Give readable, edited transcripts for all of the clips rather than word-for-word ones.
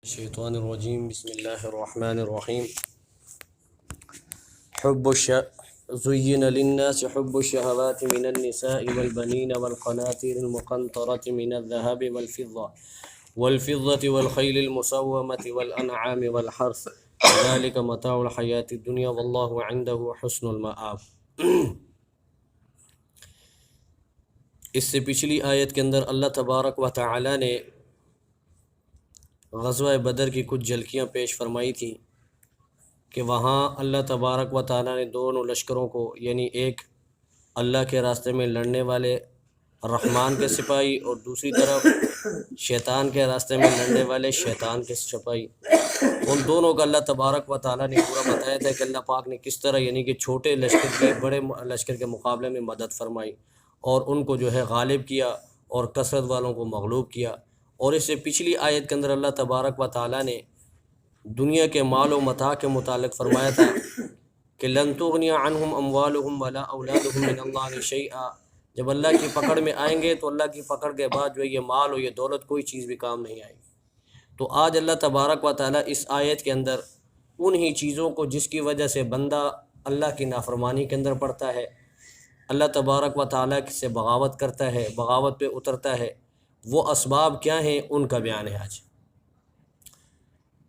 الشیطان الرجیم بسم اللہ الرحمن الرحیم زین للناس حب الشہوات من النساء والبنین والقناطیر المقنطرة من الذهب والفضة والخیل المسومة والانعام والحرث ذلك متاع الحیاة الدنیا واللہ عنده حسن المآب۔ اس سے پچھلی آیت کے اندر اللہ تبارک و تعالی نے غزوہ بدر کی کچھ جھلکیاں پیش فرمائی تھیں کہ وہاں اللہ تبارک و تعالیٰ نے دونوں لشکروں کو، یعنی ایک اللہ کے راستے میں لڑنے والے رحمان کے سپاہی اور دوسری طرف شیطان کے راستے میں لڑنے والے شیطان کے سپاہی، ان دونوں کا اللہ تبارک و تعالیٰ نے پورا بتایا تھا کہ اللہ پاک نے کس طرح یعنی کہ چھوٹے لشکر کے بڑے لشکر کے مقابلے میں مدد فرمائی اور ان کو جو ہے غالب کیا اور کثرت والوں کو مغلوب کیا۔ اور اس سے پچھلی آیت کے اندر اللہ تبارک و تعالیٰ نے دنیا کے مال و متاع کے متعلق فرمایا تھا کہ لن تغنی عنہم اموالہم ولا اولادہم من اللہ شیئا، جب اللہ کی پکڑ میں آئیں گے تو اللہ کی پکڑ کے بعد جو ہے یہ مال و یہ دولت کوئی چیز بھی کام نہیں آئے گی۔ تو آج اللہ تبارک و تعالیٰ اس آیت کے اندر انہی چیزوں کو جس کی وجہ سے بندہ اللہ کی نافرمانی کے اندر پڑتا ہے، اللہ تبارک و تعالیٰ سے بغاوت کرتا ہے، بغاوت پہ اترتا ہے، وہ اسباب کیا ہیں ان کا بیان ہے آج۔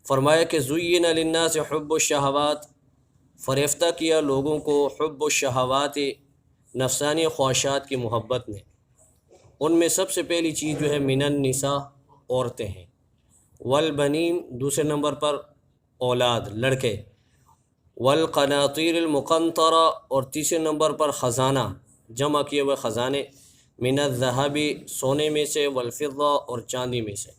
فرمایا کہ زین للناس حب الشہوات، فریفتہ کیا لوگوں کو حب الشہوات، نفسانی خواہشات کی محبت نے۔ ان میں سب سے پہلی چیز جو ہے من النساء، عورتیں ہیں، والبنین دوسرے نمبر پر اولاد لڑکے، والقناطیر المقنطرہ اور تیسرے نمبر پر خزانہ، جمع کیے ہوئے خزانے، من الذهب سونے میں سے، والفضہ اور چاندی میں سے،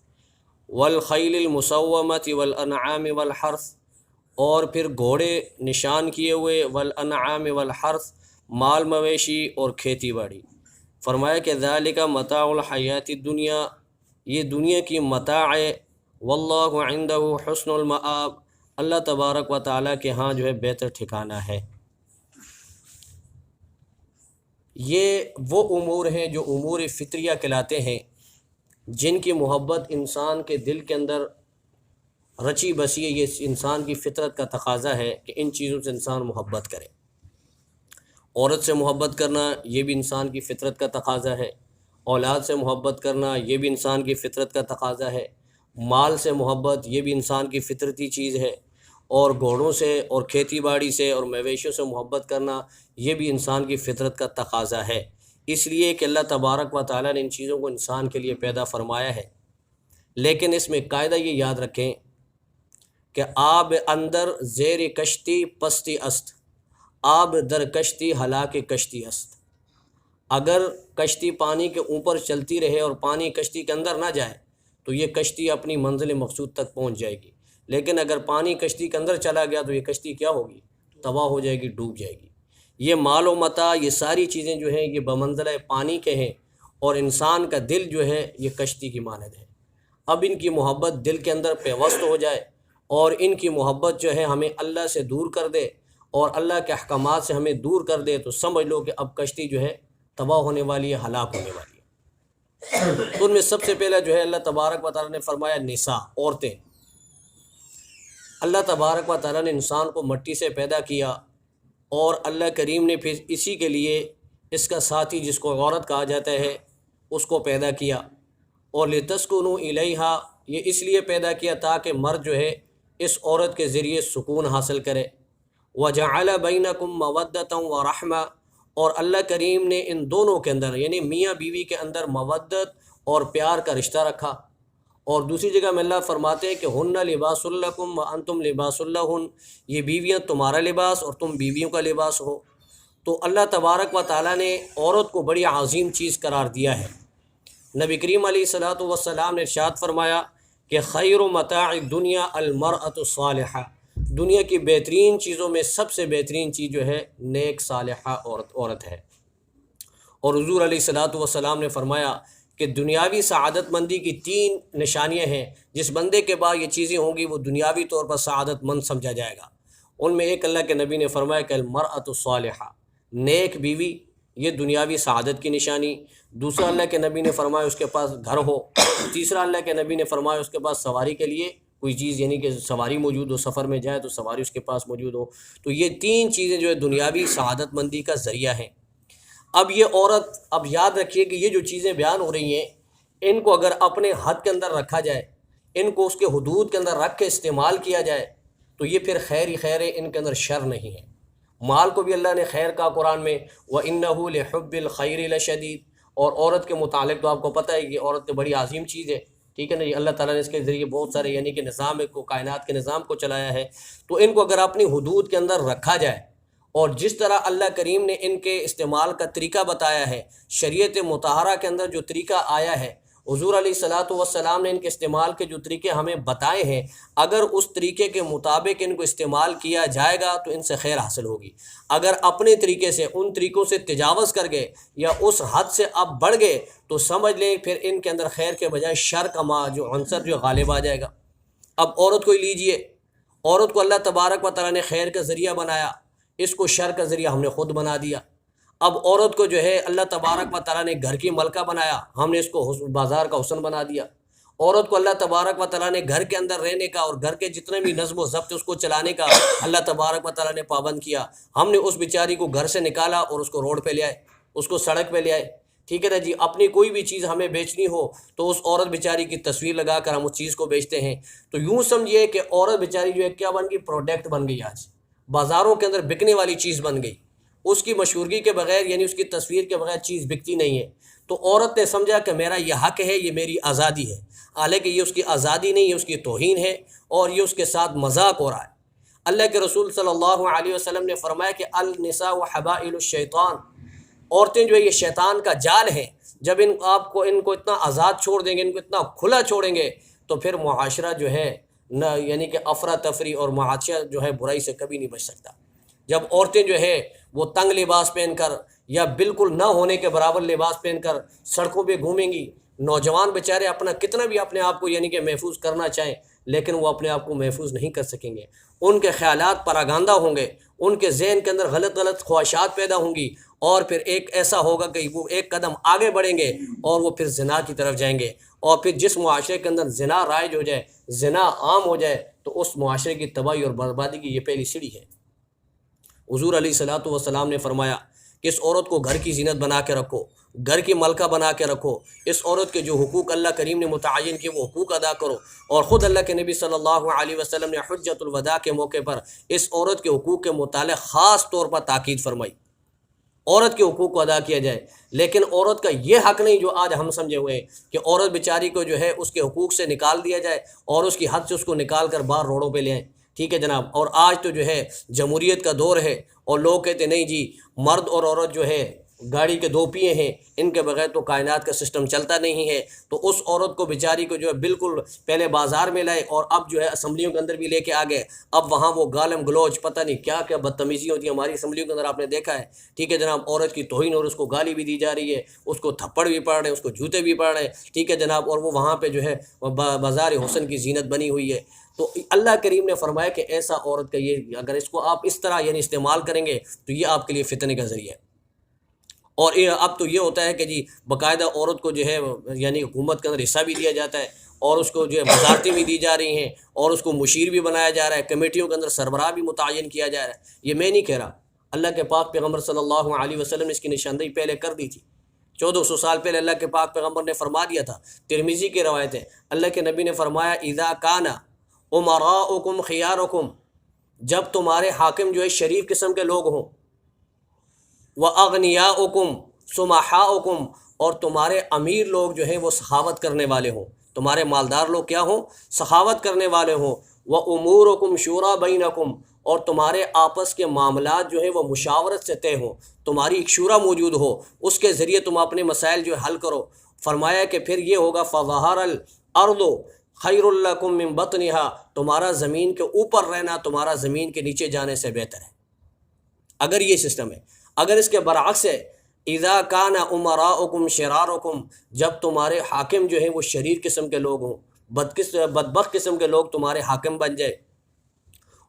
والخیل المسومۃ والانعام والحرث اور پھر گھوڑے نشان کیے ہوئے، والانعام والحرث مال مویشی اور کھیتی باڑی۔ فرمایا کہ ذالک متاع الحیات الدنیا، یہ دنیا کی متاع ہے، واللہ عنده حسن المآب، اللہ تبارک و تعالیٰ کے ہاں جو ہے بہتر ٹھکانہ ہے۔ یہ وہ امور ہیں جو امور فطریہ کہلاتے ہیں، جن کی محبت انسان کے دل کے اندر رچی بسی ہے۔ یہ انسان کی فطرت کا تقاضا ہے کہ ان چیزوں سے انسان محبت کرے۔ عورت سے محبت کرنا یہ بھی انسان کی فطرت کا تقاضا ہے، اولاد سے محبت کرنا یہ بھی انسان کی فطرت کا تقاضا ہے، مال سے محبت یہ بھی انسان کی فطرتی چیز ہے، اور گھوڑوں سے اور کھیتی باڑی سے اور مویشیوں سے محبت کرنا یہ بھی انسان کی فطرت کا تقاضا ہے، اس لیے کہ اللہ تبارک و تعالیٰ نے ان چیزوں کو انسان کے لیے پیدا فرمایا ہے۔ لیکن اس میں قاعدہ یہ یاد رکھیں کہ آب اندر زیر کشتی پستی است، آب در کشتی ہلاک کشتی است۔ اگر کشتی پانی کے اوپر چلتی رہے اور پانی کشتی کے اندر نہ جائے تو یہ کشتی اپنی منزل مقصود تک پہنچ جائے گی، لیکن اگر پانی کشتی کے اندر چلا گیا تو یہ کشتی کیا ہوگی؟ تباہ ہو جائے گی، ڈوب جائے گی۔ یہ مال و متاع، یہ ساری چیزیں جو ہیں یہ بمنزلہ پانی کے ہیں، اور انسان کا دل جو ہے یہ کشتی کی مانند ہے۔ اب ان کی محبت دل کے اندر پیوست ہو جائے اور ان کی محبت جو ہے ہمیں اللہ سے دور کر دے اور اللہ کے احکامات سے ہمیں دور کر دے، تو سمجھ لو کہ اب کشتی جو ہے تباہ ہونے والی ہے، ہلاک ہونے والی ہے۔ تو ان میں سب سے پہلا جو ہے اللہ تبارک و تعالیٰ نے فرمایا نساء، عورتیں۔ اللہ تبارک و تعالیٰ نے انسان کو مٹی سے پیدا کیا، اور اللہ کریم نے پھر اسی کے لیے اس کا ساتھی جس کو عورت کہا جاتا ہے اس کو پیدا کیا، اور لتسکنوا الیہا، یہ اس لیے پیدا کیا تاکہ مرد جو ہے اس عورت کے ذریعے سکون حاصل کرے۔ وجعل بینکم مودۃ ورحمہ، اور اللہ کریم نے ان دونوں کے اندر یعنی میاں بیوی کے اندر مودت اور پیار کا رشتہ رکھا۔ اور دوسری جگہ میں اللہ فرماتے ہیں کہ ہن لباس لکم وانتم لباس لہن، یہ بیویاں تمہارا لباس اور تم بیویوں کا لباس ہو۔ تو اللہ تبارک و تعالیٰ نے عورت کو بڑی عظیم چیز قرار دیا ہے۔ نبی کریم علیہ الصلوۃ والسلام نے ارشاد فرمایا کہ خیر متاع الدنیا المرأۃ الصالحہ، دنیا کی بہترین چیزوں میں سب سے بہترین چیز جو ہے نیک صالحہ عورت ہے۔ اور حضور علیہ الصلوۃ والسلام نے فرمایا کہ دنیاوی سعادت مندی کی 3 نشانیاں ہیں، جس بندے کے بعد یہ چیزیں ہوں گی وہ دنیاوی طور پر سعادت مند سمجھا جائے گا۔ ان میں ایک اللہ کے نبی نے فرمایا کہ المرأۃ الصالحہ، نیک بیوی، یہ دنیاوی سعادت کی نشانی۔ دوسرا اللہ کے نبی نے فرمایا اس کے پاس گھر ہو۔ تیسرا اللہ کے نبی نے فرمایا اس کے پاس سواری کے لیے کوئی چیز یعنی کہ سواری موجود ہو، سفر میں جائے تو سواری اس کے پاس موجود ہو۔ تو یہ تین چیزیں جو ہے دنیاوی سعادت مندی کا ذریعہ ہیں۔ اب یہ عورت، اب یاد رکھیے کہ یہ جو چیزیں بیان ہو رہی ہیں، ان کو اگر اپنے حد کے اندر رکھا جائے، ان کو اس کے حدود کے اندر رکھ کے استعمال کیا جائے تو یہ پھر خیر ہی خیر ہے، ان کے اندر شر نہیں ہے۔ مال کو بھی اللہ نے خیر کا قرآن میں وَإِنَّهُ لِحُبِّ الْخَيْرِ لَشَدِيدٌ، اور عورت کے متعلق تو آپ کو پتہ ہے کہ عورت تو بڑی عظیم چیز ہے، ٹھیک ہے نا جی۔ اللہ تعالیٰ نے اس کے ذریعے بہت سارے یعنی کہ نظام کو، کائنات کے نظام کو چلایا ہے۔ تو ان کو اگر اپنی حدود کے اندر رکھا جائے، اور جس طرح اللہ کریم نے ان کے استعمال کا طریقہ بتایا ہے، شریعت مطہرہ کے اندر جو طریقہ آیا ہے، حضور علیہ الصلاۃ والسلام نے ان کے استعمال کے جو طریقے ہمیں بتائے ہیں، اگر اس طریقے کے مطابق ان کو استعمال کیا جائے گا تو ان سے خیر حاصل ہوگی۔ اگر اپنے طریقے سے ان طریقوں سے تجاوز کر گئے یا اس حد سے اب بڑھ گئے تو سمجھ لیں پھر ان کے اندر خیر کے بجائے شر کا جو عنصر جو غالب آ جائے گا۔ اب عورت کو ہی لیجئے، عورت کو اللہ تبارک و تعالیٰ نے خیر کا ذریعہ بنایا، اس کو شر کا ذریعہ ہم نے خود بنا دیا۔ اب عورت کو جو ہے اللہ تبارک و تعالیٰ نے گھر کی ملکہ بنایا، ہم نے اس کو بازار کا حسن بنا دیا۔ عورت کو اللہ تبارک و تعالیٰ نے گھر کے اندر رہنے کا اور گھر کے جتنے بھی نظم و ضبط اس کو چلانے کا اللہ تبارک و تعالیٰ نے پابند کیا۔ ہم نے اس بیچاری کو گھر سے نکالا اور اس کو روڈ پہ لے آئے، اس کو سڑک پہ لے آئے، ٹھیک ہے نا جی۔ اپنی کوئی بھی چیز ہمیں بیچنی ہو تو اس عورت بیچاری کی تصویر لگا کر ہم اس چیز کو بیچتے ہیں۔ تو یوں سمجھیے کہ عورت بیچاری جو ہے کیا بن گئی؟ پروڈکٹ بن گئی، آج بازاروں کے اندر بکنے والی چیز بن گئی۔ اس کی مشہورگی کے بغیر یعنی اس کی تصویر کے بغیر چیز بکتی نہیں ہے۔ تو عورت نے سمجھا کہ میرا یہ حق ہے، یہ میری آزادی ہے، حالانکہ یہ اس کی آزادی نہیں، یہ اس کی توہین ہے اور یہ اس کے ساتھ مذاق ہو رہا ہے۔ اللہ کے رسول صلی اللہ علیہ وسلم نے فرمایا کہ النساء حبائل الشیطان، عورتیں جو ہے یہ شیطان کا جال ہیں۔ جب ان کو اتنا آزاد چھوڑ دیں گے، ان کو اتنا کھلا چھوڑیں گے تو پھر معاشرہ جو ہے نہ یعنی کہ افراتفری اور معاشرہ جو ہے برائی سے کبھی نہیں بچ سکتا۔ جب عورتیں جو ہے وہ تنگ لباس پہن کر یا بالکل نہ ہونے کے برابر لباس پہن کر سڑکوں پہ گھومیں گی، نوجوان بیچارے اپنا کتنا بھی اپنے آپ کو یعنی کہ محفوظ کرنا چاہیں لیکن وہ اپنے آپ کو محفوظ نہیں کر سکیں گے۔ ان کے خیالات پراگاندہ ہوں گے، ان کے ذہن کے اندر غلط غلط خواہشات پیدا ہوں گی، اور پھر ایک ایسا ہوگا کہ وہ ایک قدم آگے بڑھیں گے اور وہ پھر زنا کی طرف جائیں گے۔ اور پھر جس معاشرے کے اندر زنا رائج ہو جائے، زنا عام ہو جائے، تو اس معاشرے کی تباہی اور بربادی کی یہ پہلی سیڑھی ہے۔ حضور علیہ الصلاۃ والسلام نے فرمایا کہ اس عورت کو گھر کی زینت بنا کے رکھو، گھر کی ملکہ بنا کے رکھو، اس عورت کے جو حقوق اللہ کریم نے متعین کیے وہ حقوق ادا کرو۔ اور خود اللہ کے نبی صلی اللہ علیہ وسلم نے حجۃ الوداع کے موقع پر اس عورت کے حقوق کے متعلق خاص طور پر تاکید فرمائی، عورت کے حقوق کو ادا کیا جائے۔ لیکن عورت کا یہ حق نہیں جو آج ہم سمجھے ہوئے ہیں کہ عورت بیچاری کو جو ہے اس کے حقوق سے نکال دیا جائے اور اس کی حد سے اس کو نکال کر باہر روڈوں پہ لے آئیں، ٹھیک ہے جناب۔ اور آج تو جو ہے جمہوریت کا دور ہے اور لوگ کہتے ہیں نہیں جی مرد اور عورت جو ہے گاڑی کے دو پہیے ہیں، ان کے بغیر تو کائنات کا سسٹم چلتا نہیں ہے۔ تو اس عورت کو بیچاری کو جو ہے بالکل پہلے بازار میں لائے اور اب جو ہے اسمبلیوں کے اندر بھی لے کے آ گئے۔ اب وہاں وہ گالم گلوچ پتہ نہیں کیا کیا بدتمیزی ہوتی ہے، ہماری اسمبلیوں کے اندر آپ نے دیکھا ہے، ٹھیک ہے جناب۔ عورت کی توہین اور اس کو گالی بھی دی جا رہی ہے، اس کو تھپڑ بھی پڑ رہے ہیں، اس کو جوتے بھی پڑ رہے ہیں، ٹھیک ہے جناب۔ اور وہ وہاں پہ جو ہے بازار حسن کی زینت بنی ہوئی ہے۔ تو اللہ کریم نے فرمایا کہ ایسا عورت کا یہ اگر اس کو آپ اس طرح یعنی استعمال کریں گے تو یہ آپ کے لیے فتنے کا ذریعہ ہے۔ اور اب تو یہ ہوتا ہے کہ جی باقاعدہ عورت کو جو ہے یعنی حکومت کے اندر حصہ بھی دیا جاتا ہے اور اس کو جو ہے وزارتیں بھی دی جا رہی ہیں اور اس کو مشیر بھی بنایا جا رہا ہے، کمیٹیوں کے اندر سربراہ بھی متعین کیا جا رہا ہے۔ یہ میں نہیں کہہ رہا، اللہ کے پاک پیغمبر صلی اللہ علیہ وسلم نے اس کی نشاندہی پہلے کر دی تھی۔ 1400 سال پہلے اللہ کے پاک پیغمبر نے فرما دیا تھا، ترمذی کی روایت ہے، اللہ کے نبی نے فرمایا اذا کان امراؤکم خیارکم، جب تمہارے حاکم جو ہے شریف قسم کے لوگ ہوں، وَأَغْنِيَاؤُكُمْ سُمَحَاؤُكُمْ، اور تمہارے امیر لوگ جو ہیں وہ سخاوت کرنے والے ہوں، تمہارے مالدار لوگ کیا ہوں؟ سخاوت کرنے والے ہوں۔ وَأُمُورُكُمْ شُورَىٰ بَيْنَكُمْ، اور تمہارے آپس کے معاملات جو ہیں وہ مشاورت سے طے ہوں، تمہاری ایک شورا موجود ہو، اس کے ذریعے تم اپنے مسائل جو حل کرو۔ فرمایا کہ پھر یہ ہوگا فَظَهَرَ الْأَرْضُ خَيْرٌ لَكُم مِّن بَطْنِهَا، تمہارا زمین کے اوپر رہنا تمہارا زمین کے نیچے جانے سے بہتر ہے۔ اگر یہ سسٹم ہے، اگر اس کے برعکس ہے اذا کان امراؤکم شرارکم، جب تمہارے حاکم جو ہیں وہ شریر قسم کے لوگ ہوں، بدبخت قسم کے لوگ تمہارے حاکم بن جائے،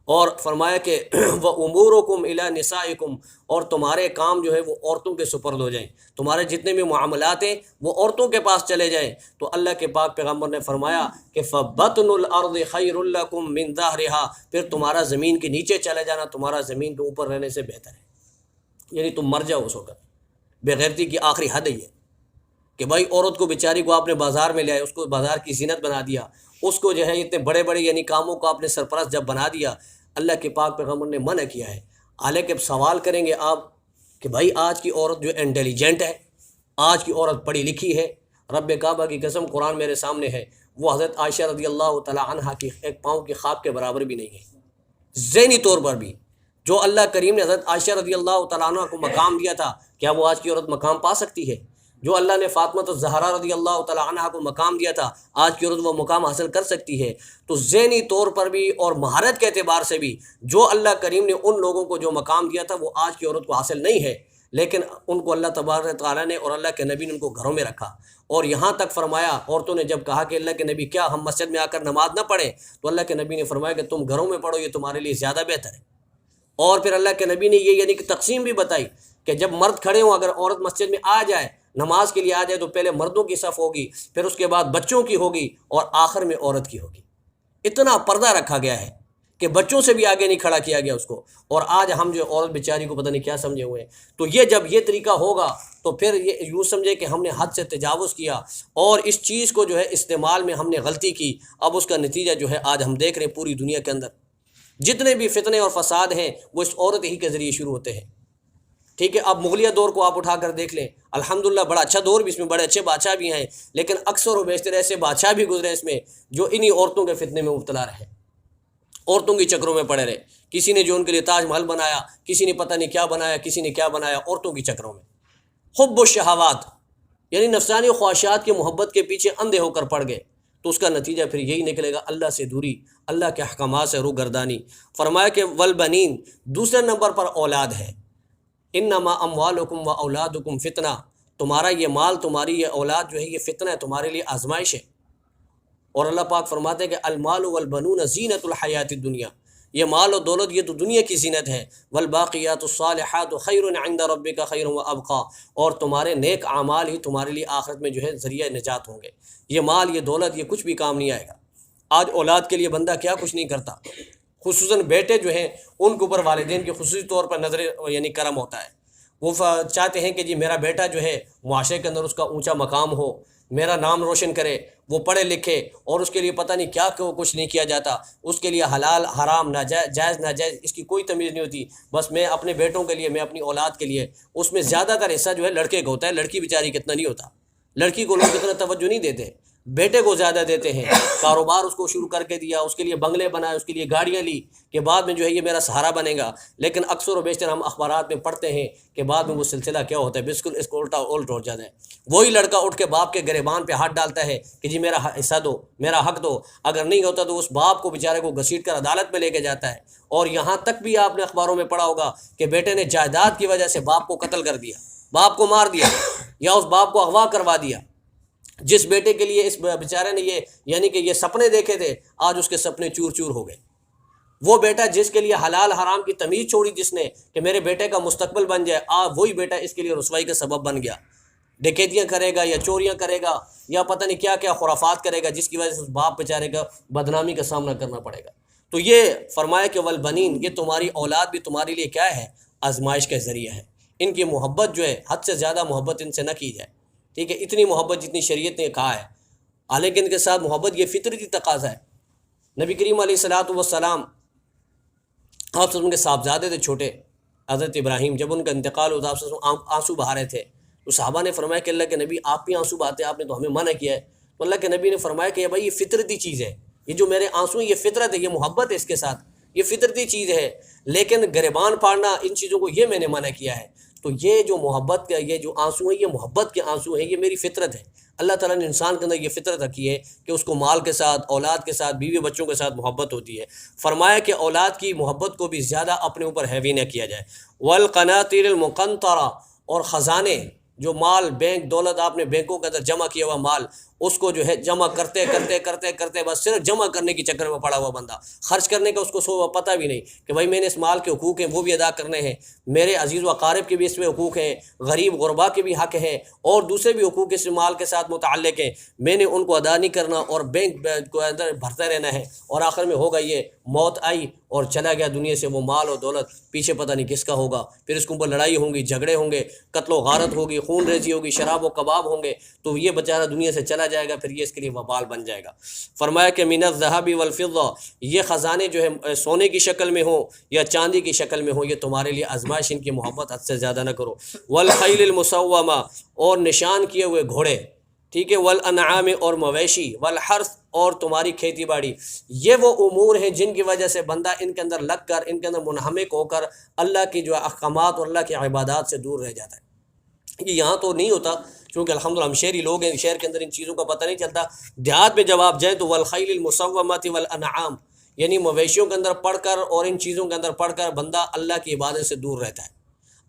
اور فرمایا کہ وَأُمُورُكُمْ إِلَىٰ نِسَائِكُمْ، اور تمہارے کام جو ہے وہ عورتوں کے سپرد ہو جائیں، تمہارے جتنے بھی معاملات ہیں وہ عورتوں کے پاس چلے جائیں۔ تو اللہ کے پاک پیغمبر نے فرمایا کہ فَبَطْنُ الْأَرْضِ خَيْرٌ لَكُم مِّن ظَهْرِهَا، پھر تمہارا زمین کے نیچے چلے جانا تمہارا زمین کے اوپر رہنے سے بہتر ہے، یعنی تم مر جاؤ اس وقت۔ بے غیرتی کی آخری حد ہے کہ بھائی عورت کو بیچاری کو آپ نے بازار میں لے آئے، اس کو بازار کی زینت بنا دیا، اس کو جو ہے اتنے بڑے بڑے یعنی کاموں کو آپ نے سرپرست جب بنا دیا، اللہ کے پاک پیغمبر نے منع کیا ہے۔ حالانکہ سوال کریں گے آپ کہ بھائی آج کی عورت جو انٹیلیجنٹ ہے، آج کی عورت پڑھی لکھی ہے، رب کعبہ کی قسم قرآن میرے سامنے ہے، وہ حضرت عائشہ رضی اللہ تعالی عنہا کی ایک پاؤں کی خواب کے برابر بھی نہیں ہے، ذہنی طور پر بھی۔ جو اللہ کریم نے حضرت عائشہ رضی اللہ تعالیٰ عنہ کو مقام دیا تھا، کیا وہ آج کی عورت مقام پا سکتی ہے؟ جو اللہ نے فاطمہ الزہرا رضی اللہ تعالیٰ عنہ کو مقام دیا تھا، آج کی عورت وہ مقام حاصل کر سکتی ہے؟ تو ذہنی طور پر بھی اور مہارت کے اعتبار سے بھی جو اللہ کریم نے ان لوگوں کو جو مقام دیا تھا وہ آج کی عورت کو حاصل نہیں ہے، لیکن ان کو اللہ تبارک تعالیٰ نے اور اللہ کے نبی نے ان کو گھروں میں رکھا۔ اور یہاں تک فرمایا، عورتوں نے جب کہا کہ اللہ کے نبی کیا ہم مسجد میں آ کر نماز نہ پڑھیں، تو اللہ کے نبی نے فرمایا کہ تم گھروں میں پڑھو، یہ تمہارے لیے زیادہ بہتر ہے۔ اور پھر اللہ کے نبی نے یہ یعنی کہ تقسیم بھی بتائی کہ جب مرد کھڑے ہوں، اگر عورت مسجد میں آ جائے، نماز کے لیے آ جائے، تو پہلے مردوں کی صف ہوگی، پھر اس کے بعد بچوں کی ہوگی، اور آخر میں عورت کی ہوگی۔ اتنا پردہ رکھا گیا ہے کہ بچوں سے بھی آگے نہیں کھڑا کیا گیا اس کو۔ اور آج ہم جو عورت بیچاری کو پتہ نہیں کیا سمجھے ہوئے ہیں۔ تو یہ جب یہ طریقہ ہوگا تو پھر یہ یوں سمجھے کہ ہم نے حد سے تجاوز کیا، اور اس چیز کو جو ہے استعمال میں ہم نے غلطی کی۔ اب اس کا نتیجہ جو ہے آج ہم دیکھ رہے ہیں پوری دنیا کے اندر جتنے بھی فتنے اور فساد ہیں وہ اس عورت ہی کے ذریعے شروع ہوتے ہیں۔ ٹھیک ہے، اب مغلیہ دور کو آپ اٹھا کر دیکھ لیں، الحمدللہ بڑا اچھا دور بھی، اس میں بڑے اچھے بادشاہ بھی ہیں، لیکن اکثر و بیشتر ایسے بادشاہ بھی گزرے اس میں جو انہی عورتوں کے فتنے میں مبتلا رہے، عورتوں کے چکروں میں پڑے رہے۔ کسی نے جو ان کے لیے تاج محل بنایا، کسی نے پتہ نہیں کیا بنایا، کسی نے کیا بنایا، عورتوں کی چکروں میں۔ حب الشہوات یعنی نفسانی خواہشات کے محبت کے پیچھے اندھے ہو کر پڑ گئے، تو اس کا نتیجہ پھر یہی نکلے گا، اللہ سے دوری، اللہ کے احکامات سے روگردانی۔ فرمایا کہ والبنین، دوسرے نمبر پر اولاد ہے۔ انما اموالکم و اولادکم فتنہ، تمہارا یہ مال، تمہاری یہ اولاد جو ہے یہ فتنہ ہے، تمہارے لیے آزمائش ہے۔ اور اللہ پاک فرماتے ہیں کہ المال والبنون زینت الحیات الدنیا، یہ مال و دولت یہ تو دنیا کی زینت ہے، والباقیات الصالحات خیر عند ربک خیر و ابقا، اور تمہارے نیک اعمال ہی تمہارے لیے آخرت میں جو ہے ذریعہ نجات ہوں گے۔ یہ مال، یہ دولت، یہ کچھ بھی کام نہیں آئے گا۔ آج اولاد کے لیے بندہ کیا کچھ نہیں کرتا، خصوصاً بیٹے جو ہیں ان کے اوپر والدین کے خصوصی طور پر نظر یعنی کرم ہوتا ہے۔ وہ چاہتے ہیں کہ جی میرا بیٹا جو ہے معاشرے کے اندر اس کا اونچا مقام ہو، میرا نام روشن کرے، وہ پڑھے لکھے، اور اس کے لیے پتہ نہیں کیا کچھ نہیں کیا جاتا، اس کے لیے حلال حرام ناجائز جائز ناجائز اس کی کوئی تمیز نہیں ہوتی۔ بس میں اپنے بیٹوں کے لیے، میں اپنی اولاد کے لیے، اس میں زیادہ تر حصہ جو ہے لڑکے کا ہوتا ہے، لڑکی بیچاری کتنا نہیں ہوتا، لڑکی کو لوگ اتنا توجہ نہیں دیتے، بیٹے کو زیادہ دیتے ہیں۔ کاروبار اس کو شروع کر کے دیا، اس کے لیے بنگلے بنائے، اس کے لیے گاڑیاں لی کہ بعد میں جو ہے یہ میرا سہارا بنے گا، لیکن اکثر و بیشتر ہم اخبارات میں پڑھتے ہیں کہ بعد میں وہ سلسلہ کیا ہوتا ہے، بالکل اس کو الٹ ہو جاتا ہے۔ وہی لڑکا اٹھ کے باپ کے گریبان پہ ہاتھ ڈالتا ہے کہ جی میرا حصہ دو، میرا حق دو، اگر نہیں ہوتا تو اس باپ کو بیچارے کو گھسیٹ کر عدالت میں لے کے جاتا ہے۔ اور یہاں تک بھی آپ نے اخباروں میں پڑھا ہوگا کہ بیٹے نے جائیداد کی وجہ سے باپ کو قتل کر دیا، باپ کو مار دیا، یا اس باپ کو اغوا کروا دیا۔ جس بیٹے کے لیے اس بیچارے نے یہ یعنی کہ یہ سپنے دیکھے تھے، آج اس کے سپنے چور چور ہو گئے۔ وہ بیٹا جس کے لیے حلال حرام کی تمیز چھوڑی جس نے کہ میرے بیٹے کا مستقبل بن جائے، وہی بیٹا اس کے لیے رسوائی کا سبب بن گیا، ڈکیتیاں کرے گا یا چوریاں کرے گا یا پتہ نہیں کیا کیا خرافات کرے گا، جس کی وجہ سے اس باپ بیچارے کا بدنامی کا سامنا کرنا پڑے گا۔ تو یہ فرمایا کہ والبنین، یہ تمہاری اولاد بھی تمہارے لیے کیا ہے، آزمائش کا ذریعہ ہے۔ ان کی محبت جو ہے حد سے زیادہ محبت ان سے نہ کی جائے، ٹھیک ہے، اتنی محبت جتنی شریعت نے کہا ہے، حالانکہ ان کے ساتھ محبت یہ فطرتی تقاضا ہے۔ نبی کریم علیہ الصلوۃ والسلام، آپ سے ان کے صاحبزادے تھے چھوٹے، حضرت ابراہیم، جب ان کا انتقال ہوا آپ سے آنسو بہا رہے تھے، تو صحابہ نے فرمایا کہ اللہ کے نبی آپ بھی آنسو بہاتے، آپ نے تو ہمیں منع کیا ہے۔ تو اللہ کے نبی نے فرمایا کہ بھائی یہ فطرتی چیز ہے، یہ جو میرے آنسو ہیں یہ فطرت ہے، یہ محبت ہے اس کے ساتھ، یہ فطرتی چیز ہے، لیکن گریبان پھاڑنا ان چیزوں کو یہ میں نے منع کیا ہے۔ تو یہ جو محبت کا یہ جو آنسو ہیں، یہ محبت کے آنسو ہیں، یہ میری فطرت ہے۔ اللہ تعالیٰ نے انسان کے اندر یہ فطرت رکھی ہے کہ اس کو مال کے ساتھ، اولاد کے ساتھ، بیوی بچوں کے ساتھ محبت ہوتی ہے۔ فرمایا کہ اولاد کی محبت کو بھی زیادہ اپنے اوپر ہیوی نہ کیا جائے۔ والقناطیر المقنطرہ، اور خزانے، جو مال، بینک دولت آپ نے بینکوں کے اندر جمع کیا ہوا مال، اس کو جو ہے جمع کرتے کرتے کرتے کرتے بس صرف جمع کرنے کے چکر میں پڑا ہوا بندہ، خرچ کرنے کا اس کو پتہ بھی نہیں کہ بھائی میں نے اس مال کے حقوق ہیں وہ بھی ادا کرنے ہیں، میرے عزیز و اقارب کے بھی اس میں حقوق ہیں، غریب غربا کے بھی حق ہیں، اور دوسرے بھی حقوق اس مال کے ساتھ متعلق ہیں، میں نے ان کو ادا نہیں کرنا اور بینک کو اندر بھرتے رہنا ہے، اور آخر میں ہوگا یہ موت آئی اور چلا گیا دنیا سے وہ مال اور دولت، پیچھے پتہ نہیں کس کا ہوگا، پھر اس کے اوپر لڑائی ہوں گی، جھگڑے ہوں گے، قتل و غارت ہوگی، خون ریزی ہوگی، شراب و کباب ہوں گے، تو یہ بیچارہ دنیا سے چلا جائے گا، پھر یہ اس کے لیے وبال بن جائے گا۔ فرمایا کہ من الذهب والفضہ، یہ خزانے جو ہے سونے کی شکل میں ہوں یا چاندی کی شکل میں ہوں، یہ تمہارے لیے آزمائش، ان کی محبت حد سے زیادہ نہ کرو۔ والخیل المسومہ، اور نشان کیے ہوئے گھوڑے، ٹھیک ہے، والانعام، اور مویشی، والحرث، اور تمہاری کھیتی باڑی، یہ وہ امور ہیں جن کی وجہ سے بندہ ان کے اندر لگ کر، ان کے اندر منہمک ہو کر اللہ کی جو احکامات اور اللہ کی عبادات سے دور رہ جاتا ہے۔ یہ یہاں تو نہیں ہوتا چونکہ الحمدللہ ہم شہری لوگ ہیں، شہر کے اندر ان چیزوں کا پتہ نہیں چلتا، دیہات میں جب آپ جائیں تو والخیل المسومۃ والانعام، یعنی مویشیوں کے اندر پڑھ کر اور ان چیزوں کے اندر پڑھ کر بندہ اللہ کی عبادت سے دور رہتا ہے۔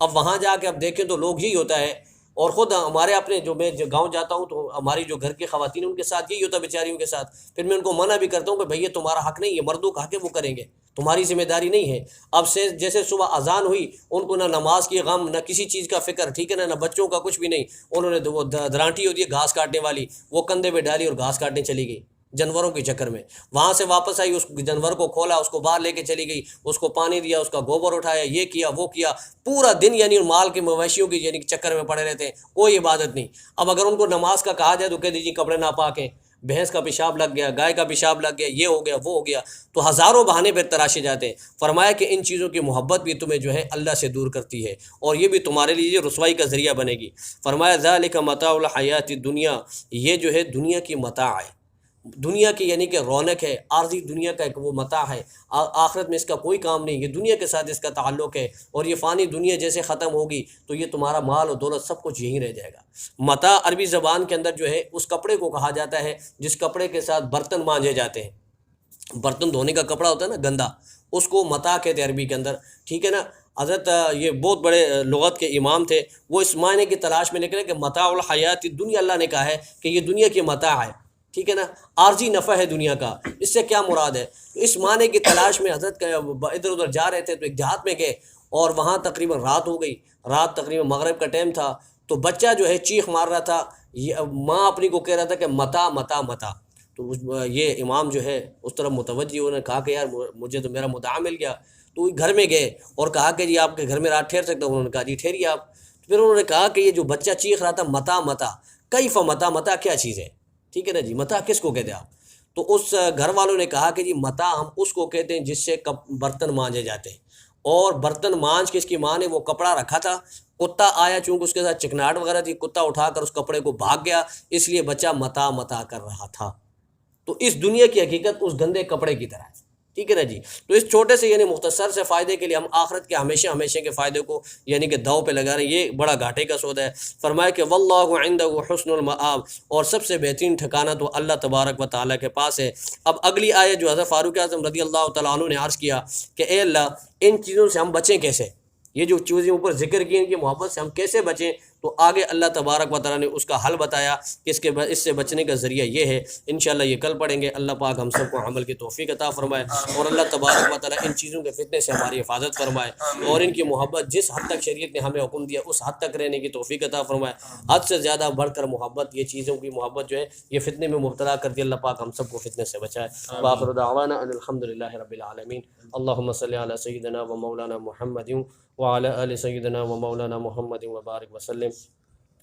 اب وہاں جا کے اب دیکھیں تو لوگ یہی ہوتا ہے، اور خود ہمارے اپنے جو میں گاؤں جاتا ہوں تو ہماری جو گھر کی خواتین ہیں ان کے ساتھ یہی ہوتا ہے بیچاریوں کے ساتھ، پھر میں ان کو منع بھی کرتا ہوں کہ بھئی یہ تمہارا حق نہیں ہے، مردوں کا حق ہے وہ کریں گے، تمہاری ذمہ داری نہیں ہے۔ اب سے جیسے صبح اذان ہوئی، ان کو نہ نماز کی غم، نہ کسی چیز کا فکر، ٹھیک ہے نا، نہ بچوں کا کچھ بھی نہیں، انہوں نے وہ درانٹی ہوتی ہے گھاس کاٹنے والی، وہ کندھے پہ ڈالی اور گھاس کاٹنے چلی گئی جانوروں کے چکر میں، وہاں سے واپس آئی، اس جانور کو کھولا، اس کو باہر لے کے چلی گئی، اس کو پانی دیا، اس کا گوبر اٹھایا، یہ کیا وہ کیا، پورا دن یعنی مال کے مویشیوں کی یعنی چکر میں پڑے رہتے ہیں، کوئی عبادت نہیں۔ اب اگر ان کو نماز کا کہا جائے تو کہہ دیجیے کپڑے ناپاک ہیں، بھینس کا پیشاب لگ گیا، گائے کا پیشاب لگ گیا، یہ ہو گیا وہ ہو گیا، تو ہزاروں بہانے پہ تراشے جاتے ہیں۔ فرمایا کہ ان چیزوں کی محبت بھی تمہیں جو ہے اللہ سے دور کرتی ہے، اور یہ بھی تمہارے لیے رسوائی کا ذریعہ بنے گی۔ فرمایا ذالک متاع الحیات الدنیا، یہ جو ہے دنیا کی متاع ہے، دنیا کی یعنی کہ رونق ہے، عارضی دنیا کا ایک وہ متاع ہے، آخرت میں اس کا کوئی کام نہیں، یہ دنیا کے ساتھ اس کا تعلق ہے، اور یہ فانی دنیا جیسے ختم ہوگی تو یہ تمہارا مال اور دولت سب کچھ یہیں رہ جائے گا۔ متاع عربی زبان کے اندر جو ہے اس کپڑے کو کہا جاتا ہے جس کپڑے کے ساتھ برتن مانجے جاتے ہیں، برتن دھونے کا کپڑا ہوتا ہے نا گندا، اس کو متاع کہتے ہیں عربی کے اندر، ٹھیک ہے نا۔ حضرت یہ بہت بڑے لغت کے امام تھے، وہ اس معنی کی تلاش میں نکلے کہ متاع الحیات الدنیا، اللہ نے کہا ہے کہ یہ دنیا کی متاع ہے، ٹھیک ہے نا، عارضی نفع ہے دنیا کا، اس سے کیا مراد ہے؟ اس معنی کی تلاش میں حضرت ادھر ادھر جا رہے تھے تو ایک دیہات میں گئے، اور وہاں تقریباً رات ہو گئی، رات تقریباً مغرب کا ٹائم تھا، تو بچہ جو ہے چیخ مار رہا تھا، ماں اپنی کو کہہ رہا تھا کہ متا متا متا، تو یہ امام جو ہے اس طرف متوجہ، انہوں نے کہا کہ یار مجھے تو میرا مدعا مل گیا، تو گھر میں گئے اور کہا کہ جی آپ کے گھر میں رات ٹھہر سکتا ہوں؟ انہوں نے کہا جی ٹھہریے آپ۔ پھر انہوں نے کہا کہ یہ جو بچہ چیخ رہا تھا متا متا، کیف متا، متا کیا چیز ہے، ٹھیک ہے نا جی، متا کس کو کہتے ہیں آپ؟ تو اس گھر والوں نے کہا کہ جی متا ہم اس کو کہتے ہیں جس سے برتن مانجے جاتے ہیں، اور برتن مانج کے اس کی ماں نے وہ کپڑا رکھا تھا، کتا آیا چونکہ اس کے ساتھ چکناہٹ وغیرہ تھی، کتا اٹھا کر اس کپڑے کو بھاگ گیا، اس لیے بچہ متا متا کر رہا تھا۔ تو اس دنیا کی حقیقت اس گندے کپڑے کی طرح ہے، ٹھیک ہے نا جی۔ تو اس چھوٹے سے یعنی مختصر سے فائدے کے لیے ہم آخرت کے ہمیشہ ہمیشہ کے فائدے کو یعنی کہ داؤ پہ لگا رہے ہیں، یہ بڑا گھاٹے کا سودا ہے۔ فرمایا کہ واللہ عنده حسن المآب، اور سب سے بہترین ٹھکانہ تو اللہ تبارک و تعالیٰ کے پاس ہے۔ اب اگلی آیت جو حضرت فاروق اعظم رضی اللہ تعالیٰ عنہ نے عرض کیا کہ اے اللہ ان چیزوں سے ہم بچیں کیسے، یہ جو چیزیں اوپر ذکر کی ان کی محبت سے ہم کیسے بچیں؟ تو آگے اللہ تبارک و تعالیٰ نے اس کا حل بتایا کہ اس سے بچنے کا ذریعہ یہ ہے۔ انشاءاللہ یہ کل پڑھیں گے۔ اللہ پاک ہم سب کو عمل کی توفیق عطا فرمائے، اور اللہ تبارک و تعالیٰ ان چیزوں کے فتنے سے ہماری حفاظت فرمائے، اور ان کی محبت جس حد تک شریعت نے ہمیں حکم دیا اس حد تک رہنے کی توفیق عطا فرمائے۔ حد سے زیادہ بڑھ کر محبت، یہ چیزوں کی محبت جو ہے یہ فتنے میں مبتلا کر دی، اللہ پاک ہم سب کو فتنے سے بچائے۔ وآخر دعوانا ان الحمدللہ رب العالمین۔ اللہم صلی علی سیدنا و مولانا محمد وعلی آل سیدنا و مولانا محمد وبارک وسلم۔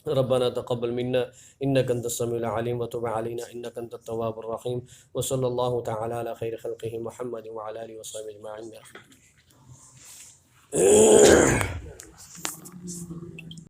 ربنا تقبل منا انك انت السميع العليم وتب علينا انك انت التواب الرحيم، وصلى الله تعالى على خير خلقه محمد وعلى اله وصحبه اجمعين برحمتك۔